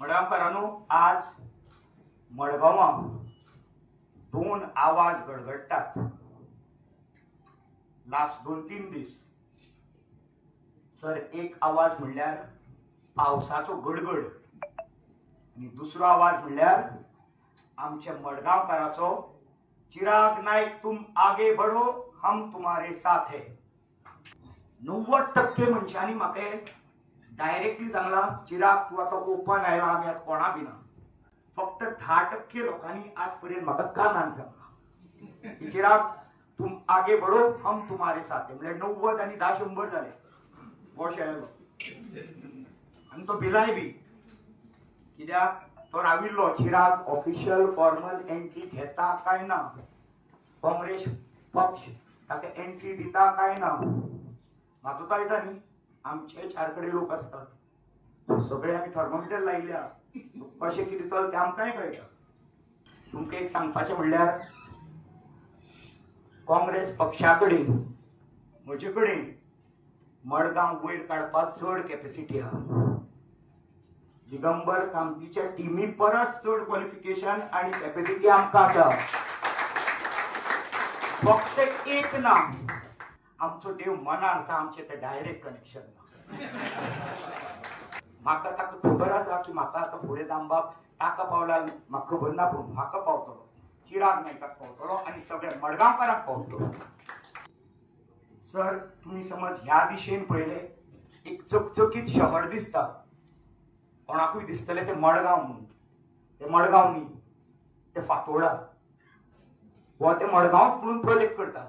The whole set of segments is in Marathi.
मडगांवकारांनो, आज मडगांवां दोन आवाज गडगडटात. लास्ट 2-3 दीस सर एक आवाज म्हणल्यार पावसाचो गडगड आणि दुसरो आवाज म्हणल्यार आमच्या मडगांवकाराचो चिराग नायक तुम आगे बढ़ो हम तुम्हारे साथ है. 90% मनशांनी म्हाका डायरेक्टली सांगला चिराग तू आता ओपन आयला, आम्ही आता कोणा बिना. फक्त 10% लोकांनी आजपर्यंत म्हाका कानान सांगला की चिराग तुम आगे बढ़ो हम तुम्हारे साथ है. म्हणजे 90 आणि 10 100 झाले. आणि तो भिलाय बी कित्याक तो राविल्लो चिराग ऑफिशियल फॉर्मल एंट्री घेता काय ना, काँग्रेस पक्ष ताका एंट्री दिता काय ना. म्हाका कळटा न्ही, आमचे 4 कडेन लोक असतात, सगळे आमी थर्मोमिटर लायल्या, कशें कितें चलता आमकांय कळटा. तुमकां एक सांगपाचें म्हणल्यार काँग्रेस पक्षा कडेन म्हजे कडेन मडगांव वयर काडपाक चड कॅपॅसिटी आहा. दिगंबर कामतीच्या टिमी परस चड क्वॉलिफिकेशन आणि कॅपॅसिटी आमकां आसा. फक्त एक ना, आमचो देव मनान आसा, आमचें तें डायरेक्ट कनेक्शन ना. म्हाका ताका खबर आसा की म्हाका आतां फुडें दामबाब ताका पावला म्हाका खबर ना, पूण म्हाका पावतलो, चिराग नायकाक पावतलो आनी सगळ्या मडगांवकारांक पावतलो. सर तुम्ही समज ह्या दिशेन पळयले एक चकचकीत शहर दिसता, कोणाकूय दिसतले ते मडगांव म्हणून. ते मडगांव न्ही, ते फातोर्डा वा ते मडगांव म्हणून प्रोजेक्ट करता.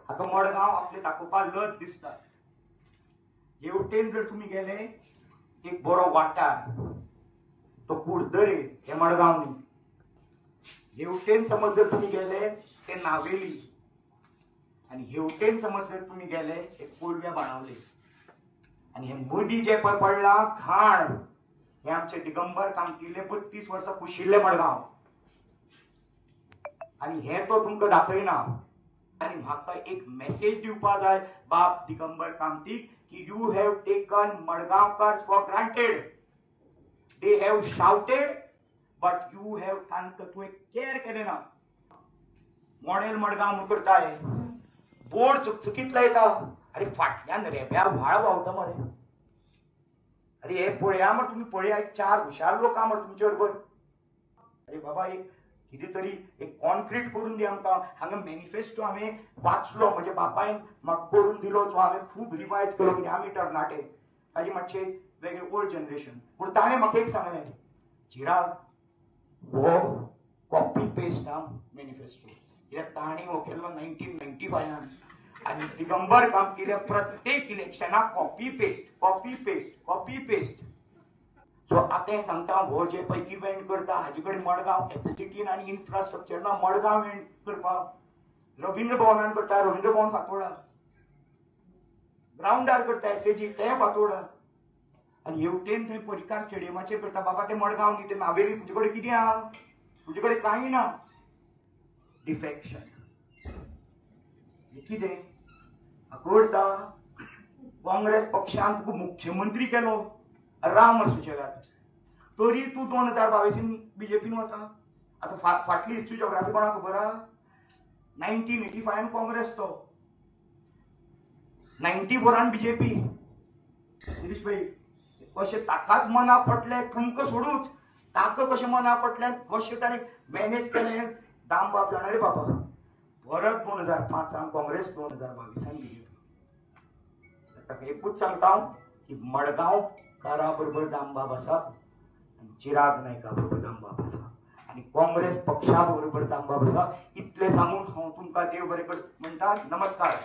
हाका मडगांव आपले दाखोवपाक लज दिसता. हेवटेन जर तुम्ही गेले एक बरो वाठार, तो कुडदरे, हे मडगांव न्ही. हेवटेन समज जर तुम्ही गेले ते नावेली, आणि हेवटेन समज जर तुम्ही गेले एक कोलव्या बाणावले, आणि हे मदीं जे पडला खाण, हे आमचे दिगंबर कामतीले 32 वर्सां कुशिल्ले मडगांव. आणि हे तो तुमकां दाखयना. आणि म्हाका एक मेसेज दिवपा जाय बाब दिगंबर कामतीक की you have taken Madgaonkars for granted. They have shouted but you have तांकां तुवें केअर केलें ना. मॉडेल मडगांव म्हणून करताय, बोर्ड चुकचुकीत लायता. अरे फाटल्यान रेब्या व्हाळ व्हांवता मरे. अरे हे पळया मरे, तुम्ही पळया, 4 हुशार लोक मरे तुमचे बरोबर. अरे बाबा एक कितें तरी एक कॉन्क्रीट करून दी आमकां. हांगा मॅनिफेस्टो हांवें वाचलो, म्हज्या बापायन म्हाका करून दिलो, जो हांवें खूब रिवायज केलो कित्याक आमी तरणाटे, ताजे मातशे वेगळे ओल्ड जनरेशन. पूण ताणें म्हाका एक सांगलें, चिराग हो कॉपी पेस्ट हा मॅनिफेस्टो. कित्याक ताणें हो केल्लो 1995 आणि दिगंबर कामतीले प्रत्येक इलेक्शनाक copy paste copy paste copy paste. So आता सांगता हो जे पळय इव्हेंट करता हाजे कडेन मडगांव कॅपॅसिटीन आणि इन्फ्रास्ट्रक्चर ना. मडगांव इव्हेंट करपाक रवींद्र भवनान करता, रवींद्र भवन फातोर्डा. ग्राउंडार करता एसएजी, तें फातोर्डा. आणि हेवटेन थंय परिकार स्टेडियमाचेर करता. बाबा ते मडगांव न्ही, ते नावेली. तुजे कडेन कितें आहा? तुजे कडेन कांय ना. डिफेक्शन कितें कळटा. काँग्रेस पक्षान तुका मुख्यमंत्री केलो, राम सुशेगाद, तरी तू 2022 बीजेपीन वता. आता फाटली हिस्ट्री जॉग्राफी कोणाक खबर आहा? 1985 काँग्रेस, तो 94 बीजेपी. गिरीश भाई कशें ताकाच मना पडले, तुमकां सोडूच ताका कशें मना पडलें, कशें ताणें मॅनेज केलें. दामबाब जाणा रे बाबा. परत 2005 काँग्रेस, 2022 बीजेपी. ताका एकूच सांगता हांव की मडगांव कारा बरोबर दामबाब आसा आणि चिराग नायका बरोबर दामबाब आसा आणि काँग्रेस पक्षा बरोबर दामबाब आसा. इतले सांगून हांव तुमकां देव बरें कर म्हणटा. नमस्कार.